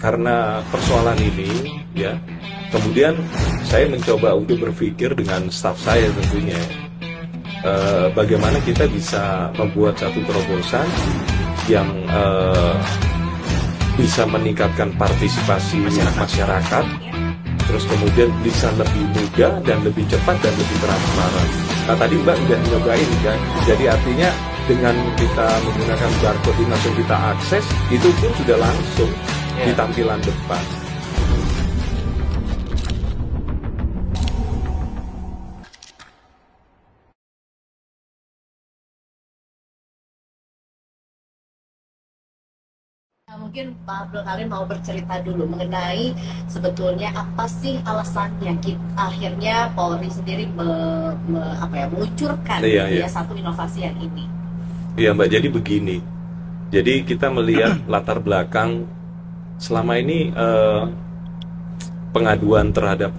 karena persoalan ini, ya, kemudian saya mencoba untuk berpikir dengan staf saya tentunya, bagaimana kita bisa membuat satu terobosan yang bisa meningkatkan partisipasi masyarakat, terus kemudian bisa lebih mudah dan lebih cepat dan lebih transparan. Nah, tadi Mbak udah nyobain kan, jadi artinya dengan kita menggunakan barcode ini langsung kita akses, itu pun sudah langsung di tampilan depan. Mungkin Pak Abdul Halim mau bercerita dulu mengenai sebetulnya apa sih alasannya akhirnya Polri sendiri meluncurkan satu inovasi yang ini. Iya Mbak, jadi begini. Jadi kita melihat latar belakang selama ini pengaduan terhadap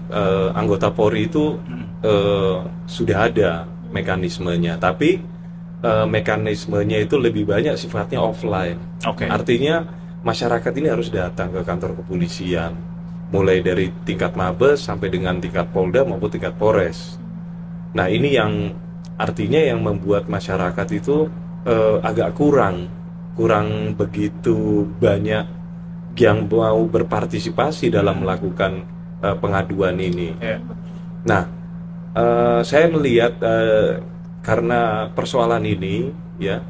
anggota Polri itu sudah ada mekanismenya, tapi mekanismenya itu lebih banyak sifatnya offline. Artinya masyarakat ini harus datang ke kantor kepolisian, mulai dari tingkat Mabes sampai dengan tingkat Polda maupun tingkat Polres. Nah, ini yang artinya yang membuat masyarakat itu agak kurang begitu banyak yang mau berpartisipasi dalam melakukan pengaduan ini. Nah, saya melihat karena persoalan ini, ya,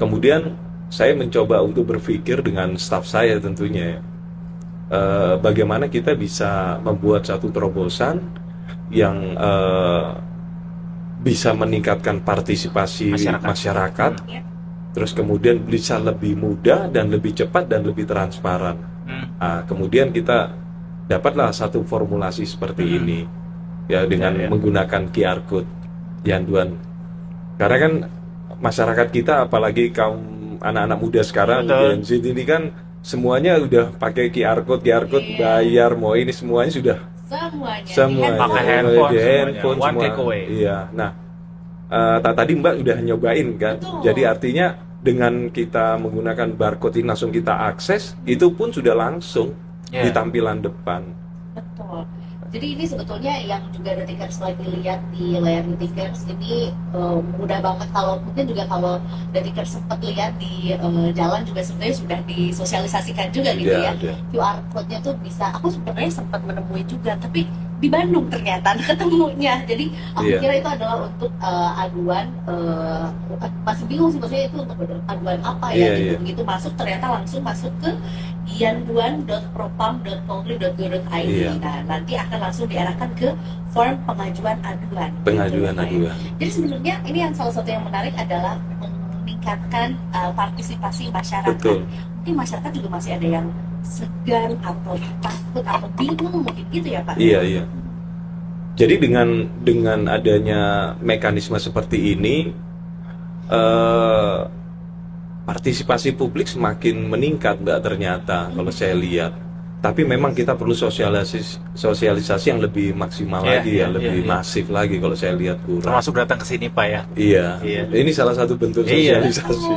kemudian saya mencoba untuk berpikir dengan staf saya tentunya, bagaimana kita bisa membuat satu terobosan yang bisa meningkatkan partisipasi masyarakat, terus kemudian bisa lebih mudah dan lebih cepat dan lebih transparan. Nah, kemudian kita dapatlah satu formulasi seperti ini, ya, dengan menggunakan QR code, Yanduan. Karena kan masyarakat kita, apalagi kaum anak-anak muda sekarang, Gen Z ini kan semuanya udah pakai QR code bayar, mau ini semuanya sudah pakai handphone semua. Iya. Nah, tadi Mbak udah nyobain kan. Jadi artinya dengan kita menggunakan barcode ini langsung kita akses, itu pun sudah langsung di tampilan depan. Betul. Jadi ini sebetulnya yang juga Detikers lagi lihat di layar Detikers ini mudah banget. Kalau mungkin juga kalau Detikers sempat lihat di jalan juga sebenarnya sudah disosialisasikan juga gitu ya. QR code-nya tuh bisa, aku sebenarnya sempat menemui juga, tapi di Bandung ternyata ketemunya. Jadi aku kira itu adalah untuk aduan, masih bingung sih maksudnya itu untuk aduan apa ya gitu. Begitu masuk ternyata langsung masuk ke yanduan.propam.polri.go.id. Nah, nanti akan langsung diarahkan ke form pengajuan aduan. Jadi sebenarnya ini yang salah satu yang menarik adalah meningkatkan partisipasi masyarakat. Mungkin masyarakat juga masih ada yang segan atau takut atau bingung mungkin gitu ya Pak. Iya. Jadi dengan adanya mekanisme seperti ini, partisipasi publik semakin meningkat Mbak ternyata kalau saya lihat. Tapi memang kita perlu sosialisasi yang lebih maksimal lagi, lebih masif lagi kalau saya lihat kurang. Termasuk datang ke sini Pak ya. Iya. Ini salah satu bentuk sosialisasi.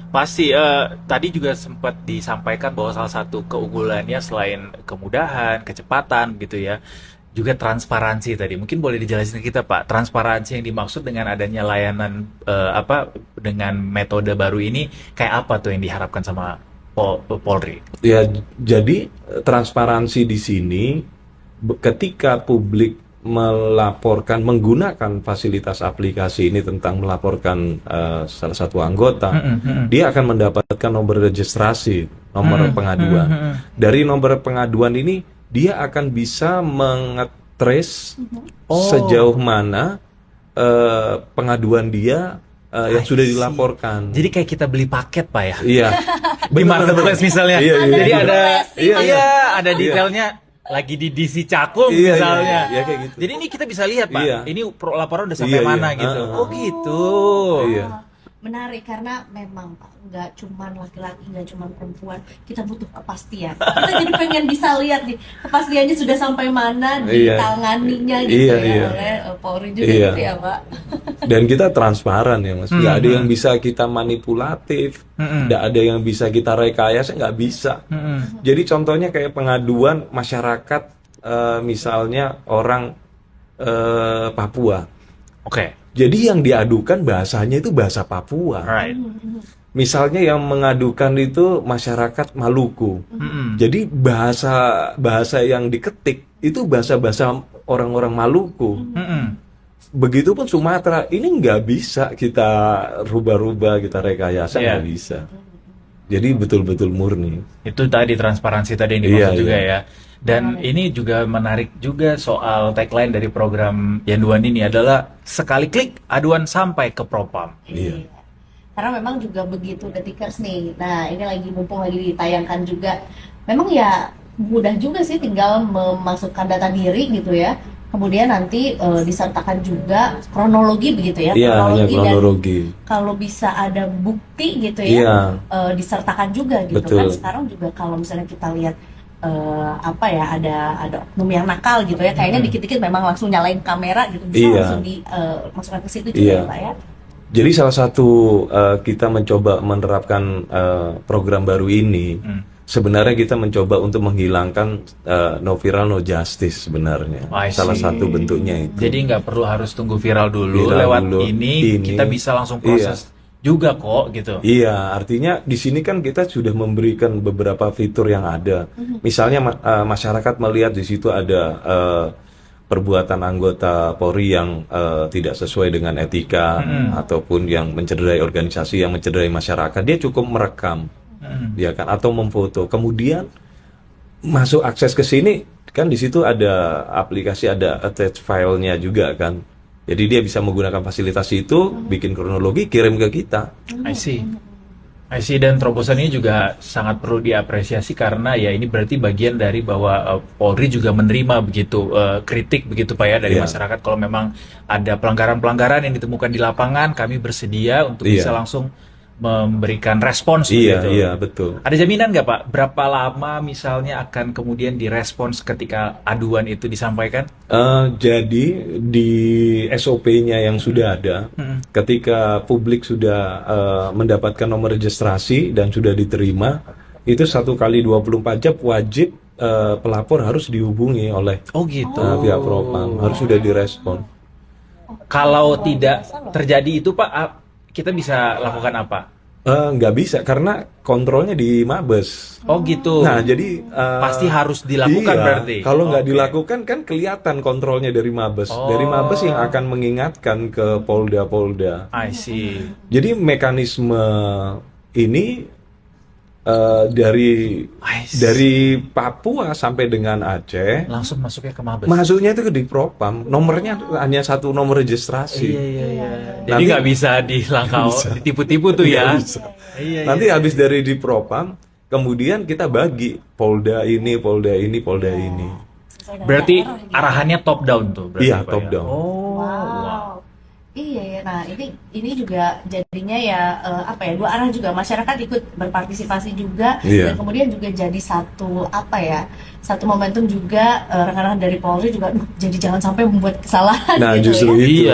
Pasti tadi juga sempat disampaikan bahwa salah satu keunggulannya selain kemudahan, kecepatan gitu ya, juga transparansi tadi. Mungkin boleh dijelasin ke kita Pak, transparansi yang dimaksud dengan adanya layanan dengan metode baru ini kayak apa tuh yang diharapkan sama Polri? Ya, jadi transparansi di sini ketika publik melaporkan menggunakan fasilitas aplikasi ini tentang melaporkan salah satu anggota, dia akan mendapatkan nomor registrasi, nomor pengaduan. Dari nomor pengaduan ini dia akan bisa mengetrace sejauh mana pengaduan dia yang sudah dilaporkan. Jadi kayak kita beli paket Pak ya? Iya. Di marketplace misalnya. Jadi ada Iya. detailnya lagi di DC Cakung misalnya. Iya, kayak gitu. Jadi ini kita bisa lihat Pak. Iya. Ini laporan udah sampai mana gitu. Oh gitu. Iya. Menarik karena memang Pak, nggak cuma laki-laki, nggak cuma perempuan, kita butuh kepastian. Kita jadi pengen bisa lihat nih kepastiannya sudah sampai mana ditanganinya gitu oleh Polri juga gitu ya Pak. Dan kita transparan ya Mas, nggak ada yang bisa kita manipulatif, nggak ada yang bisa kita rekayasa, nggak bisa. Jadi contohnya kayak pengaduan masyarakat, misalnya orang Papua. Oke. Jadi yang diadukan bahasanya itu bahasa Papua. Right. Misalnya yang mengadukan itu masyarakat Maluku. Jadi bahasa yang diketik itu bahasa orang-orang Maluku. Begitupun Sumatera, ini nggak bisa kita rubah-rubah, kita rekayasa, nggak bisa. Jadi betul-betul murni. Itu tadi transparansi tadi yang dimaksud juga ya. Dan ini juga menarik juga soal tagline dari program Yanduan ini adalah sekali klik aduan sampai ke Propam. Iya. Karena memang juga begitu Detikers nih. Nah ini mumpung lagi ditayangkan juga. Memang ya mudah juga sih, tinggal memasukkan data diri gitu ya. Kemudian nanti disertakan juga kronologi begitu ya. Iya, kronologi. Dan kalau bisa ada bukti gitu ya, disertakan juga gitu. Betul. Kan sekarang juga kalau misalnya kita lihat ada oknum yang nakal gitu ya, kayaknya dikit-dikit memang langsung nyalain kamera gitu, bisa langsung dimasukkan ke situ juga ya Pak ya. Jadi salah satu kita mencoba menerapkan program baru ini, sebenarnya kita mencoba untuk menghilangkan no viral no justice sebenarnya. Salah satu bentuknya itu. Jadi nggak perlu harus tunggu viral dulu, lewat ini kita bisa langsung proses juga kok gitu. Iya, artinya di sini kan kita sudah memberikan beberapa fitur yang ada. Misalnya masyarakat melihat di situ ada perbuatan anggota Polri yang tidak sesuai dengan etika ataupun yang mencederai organisasi, yang mencederai masyarakat, dia cukup merekam, ya kan, atau memfoto. Kemudian masuk akses ke sini kan, di situ ada aplikasi, ada attach filenya juga kan. Jadi dia bisa menggunakan fasilitas itu, bikin kronologi, kirim ke kita. I see. Dan terobosan ini juga sangat perlu diapresiasi karena ya ini berarti bagian dari bahwa Polri juga menerima begitu kritik begitu Pak ya dari masyarakat. Kalau memang ada pelanggaran-pelanggaran yang ditemukan di lapangan, kami bersedia untuk bisa langsung memberikan respons begitu. Iya, betul. Ada jaminan nggak Pak, berapa lama misalnya akan kemudian direspons ketika aduan itu disampaikan? Jadi di SOP-nya yang sudah ada, ketika publik sudah mendapatkan nomor registrasi dan sudah diterima, itu 1 kali 24 jam wajib pelapor harus dihubungi oleh pihak Propam, harus sudah direspon. Kalau tidak terjadi itu Pak, kita bisa lakukan apa? Nggak bisa, karena kontrolnya di Mabes. Oh gitu. Nah jadi pasti harus dilakukan berarti. Kalau nggak dilakukan kan kelihatan kontrolnya dari Mabes. Dari Mabes yang akan mengingatkan ke Polda-Polda. I see. Jadi mekanisme ini dari Papua sampai dengan Aceh langsung masuknya ke Mabes. Masuknya itu ke di Propam. Nomornya hanya 1 nomor registrasi. Iya. Jadi nggak bisa dilangkau, ditipu-tipu tuh ya. Nanti habis dari di Propam, kemudian kita bagi Polda ini, Polda ini, Polda ini. Berarti arahannya top down tuh. Iya, top down. Wow. Iya ya, nah ini juga jadinya ya dua arah juga, masyarakat ikut berpartisipasi juga dan kemudian juga jadi satu momentum juga rekan-rekan dari Polri juga jadi jangan sampai membuat kesalahan. Nah gitu justru itu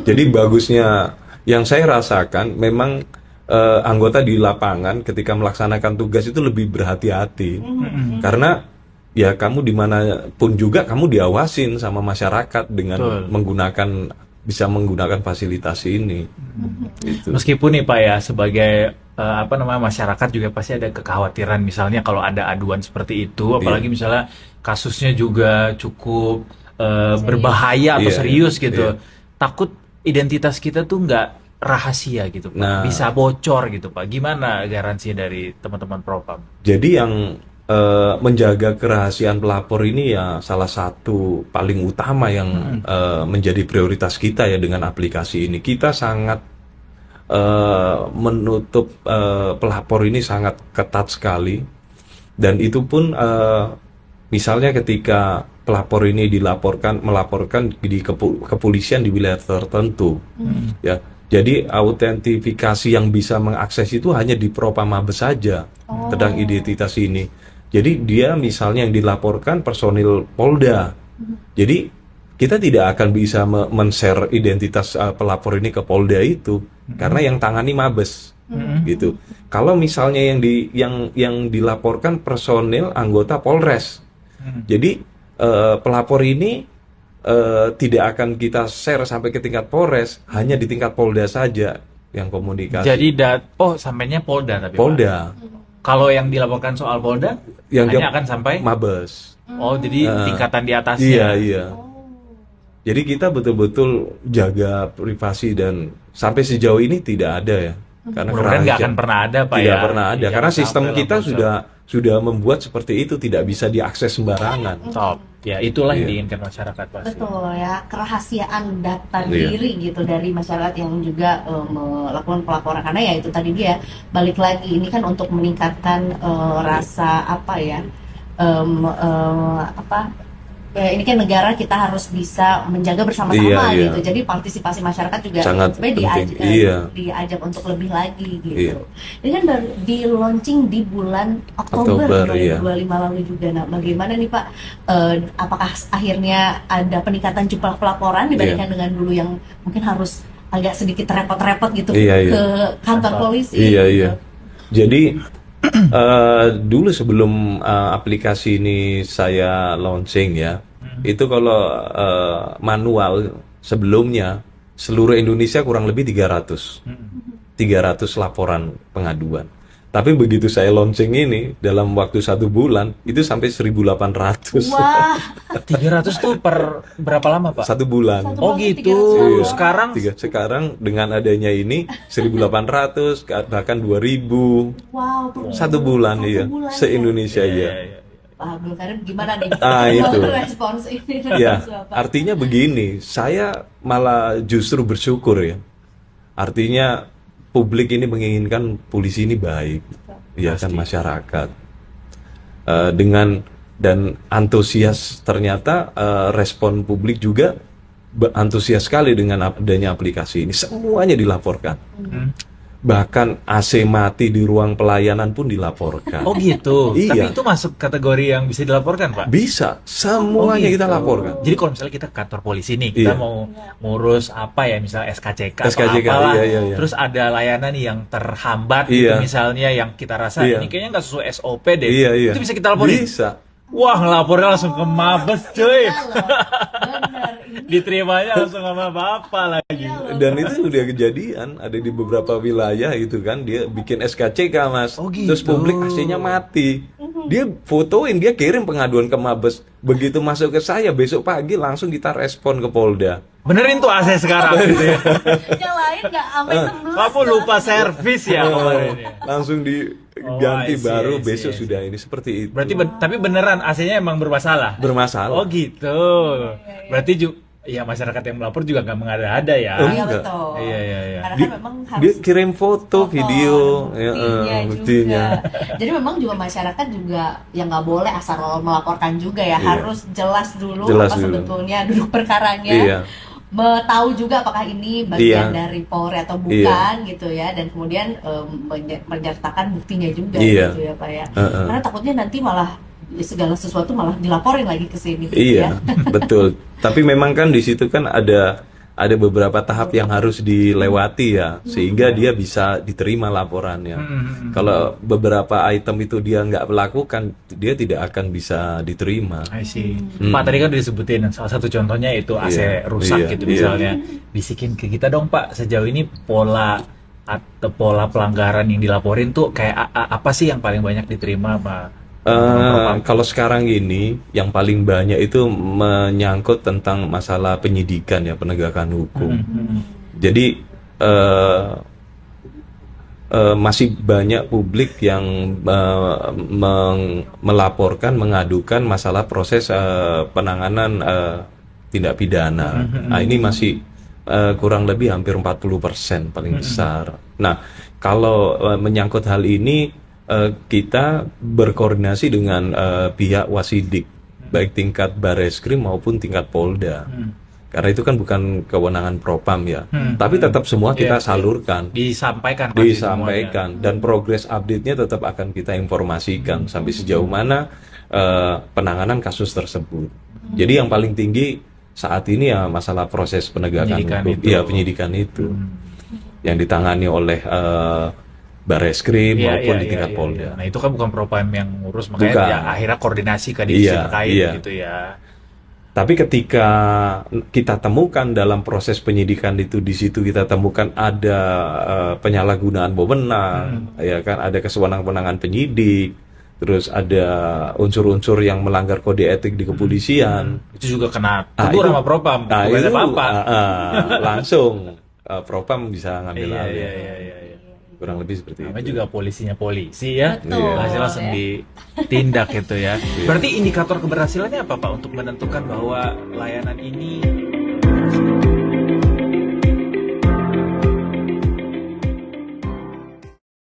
jadi bagusnya yang saya rasakan memang anggota di lapangan ketika melaksanakan tugas itu lebih berhati-hati karena ya kamu dimanapun juga kamu diawasin sama masyarakat dengan bisa menggunakan fasilitas ini. Gitu. Meskipun nih Pak ya sebagai masyarakat juga pasti ada kekhawatiran misalnya kalau ada aduan seperti itu, apalagi misalnya kasusnya juga cukup berbahaya atau serius gitu. Takut identitas kita tuh nggak rahasia gitu Pak, bisa bocor gitu Pak. Gimana garansinya dari teman-teman Propam? Jadi yang menjaga kerahasiaan pelapor ini ya salah satu paling utama yang menjadi prioritas kita ya dengan aplikasi ini. Kita sangat menutup pelapor ini sangat ketat sekali, dan itu pun misalnya ketika pelapor ini melaporkan di kepolisian di wilayah tertentu, ya Jadi autentifikasi yang bisa mengakses itu hanya di Propam Mabes saja tentang identitas ini. Jadi dia misalnya yang dilaporkan personil Polda. Jadi kita tidak akan bisa men-share identitas pelapor ini ke Polda itu karena yang tangani Mabes. Gitu. Kalau misalnya yang dilaporkan personil anggota Polres. Jadi pelapor ini tidak akan kita share sampai ke tingkat Polres, hanya di tingkat Polda saja yang komunikasi. Jadi sampainya Polda tapi Polda. Pak. Kalau yang dilaporkan soal Polda hanya akan sampai Mabes. Oh, jadi tingkatan di atasnya. Iya, iya. Jadi kita betul-betul jaga privasi dan sampai sejauh ini tidak ada ya. Karena nggak akan pernah ada Pak tidak ya. pernah ada karena sistem kita sudah membuat seperti itu, tidak bisa diakses sembarangan. Top. Ya, itulah yang diinginkan masyarakat pasti. Betul ya, kerahasiaan data diri gitu dari masyarakat yang juga melakukan pelaporan, karena ya itu tadi dia balik lagi ini kan untuk meningkatkan rasa ini kan negara, kita harus bisa menjaga bersama-sama gitu. Jadi partisipasi masyarakat juga sangat diajak untuk lebih lagi gitu. Ini kan baru di launching di bulan Oktober 2025 lalu juga. Nah, bagaimana nih Pak? Apakah akhirnya ada peningkatan jumlah pelaporan dibandingkan dengan dulu yang mungkin harus agak sedikit repot-repot gitu ke kantor polisi? Iya. Jadi dulu sebelum aplikasi ini saya launching ya, itu kalau manual sebelumnya seluruh Indonesia kurang lebih 300 laporan pengaduan. Tapi begitu saya launching ini dalam waktu 1 bulan itu sampai 1.800. Wah, 300 tuh per berapa lama Pak? 1 bulan. Oh gitu. Sekarang dengan adanya ini 1.800 bahkan 2.000. Wow, 1 bulan se-Indonesia ya. Pak Abdul Karim gimana nih itu respons ini? Ya, artinya begini, saya malah justru bersyukur ya. Artinya publik ini menginginkan polisi ini baik, ya kan, masyarakat dengan dan antusias. Ternyata respon publik juga antusias sekali dengan adanya aplikasi ini. Semuanya dilaporkan. Bahkan AC mati di ruang pelayanan pun dilaporkan. Oh gitu. Iya. Tapi itu masuk kategori yang bisa dilaporkan Pak? Bisa, semuanya kita laporkan. Jadi kalau misalnya kita ke kantor polisi nih, kita mau ngurus apa ya, misalnya SKCK atau apalah, terus ada layanan yang terhambat gitu, misalnya yang kita rasa ini kayaknya nggak sesuai SOP deh, itu bisa kita laporin? Bisa. Wah, ngelapornya langsung ke Mabes cuy. Diterimanya langsung sama bapak lagi. Dan itu udah kejadian, ada di beberapa wilayah itu kan, dia bikin SKCK Mas. Oh, gitu. Terus publik AC-nya mati. Dia fotoin, dia kirim pengaduan ke Mabes. Begitu masuk ke saya besok pagi langsung kita respon ke Polda. Benerin tuh AC sekarang gitu ya. Yang lain nggak sampai tembus. Kamu lupa servis ya kemarin ya. Langsung diganti baru besok sudah ini seperti itu. Berarti tapi beneran AC-nya emang bermasalah? Bermasalah. Oh gitu. Berarti ya masyarakat yang melapor juga nggak mengada-ada ya. Iya betul. Iya. Karena kan memang harus dia kirim foto, video, buktinya. Jadi memang juga masyarakat juga yang nggak boleh asal melaporkan juga ya, harus jelas dulu sebetulnya duduk perkaranya. Tahu juga apakah ini bagian dari Polri atau bukan gitu ya, dan kemudian menyertakan buktinya juga gitu ya Pak ya. Karena takutnya nanti malah segala sesuatu malah dilaporin lagi ke sini gitu ya. Betul. Tapi memang kan di situ kan ada beberapa tahap yang harus dilewati ya, sehingga dia bisa diterima laporannya. Kalau beberapa item itu dia nggak melakukan, dia tidak akan bisa diterima. I see. Pak, tadi kan disebutin salah satu contohnya itu AC rusak gitu misalnya. Bisikin ke kita dong Pak, sejauh ini pola pelanggaran yang dilaporin tuh kayak apa sih yang paling banyak diterima Pak? Kalau sekarang ini yang paling banyak itu menyangkut tentang masalah penyidikan ya, penegakan hukum. Jadi masih banyak publik yang melaporkan, mengadukan masalah proses penanganan tindak pidana. Nah, ini masih kurang lebih hampir 40% paling besar. Nah, kalau menyangkut hal ini kita berkoordinasi dengan pihak Wasidik, baik tingkat Bareskrim maupun tingkat Polda. karena itu kan bukan kewenangan Propam ya. Tapi tetap semua kita salurkan, disampaikan dan progres update-nya tetap akan kita informasikan sampai sejauh mana penanganan kasus tersebut. Jadi yang paling tinggi saat ini ya masalah proses penegakan hukum, penyidikan itu yang ditangani oleh Barreskrim maupun di tingkat Polda. Nah itu kan bukan Propam yang ngurus, makanya ya akhirnya koordinasi ke divisi terkait gitu ya. Tapi ketika kita temukan dalam proses penyidikan itu, di situ kita temukan ada penyalahgunaan wewenang, ya kan, ada kesewenang-wenangan penyidik, terus ada unsur-unsur yang melanggar kode etik di kepolisian. Itu juga kena tegur sama Propam. Itu apa-apa. Langsung Propam bisa ngambil alih. Kurang lebih seperti itu. Namanya juga polisinya polisi ya. Hasil langsung ditindak gitu ya. Berarti indikator keberhasilannya apa Pak untuk menentukan bahwa layanan ini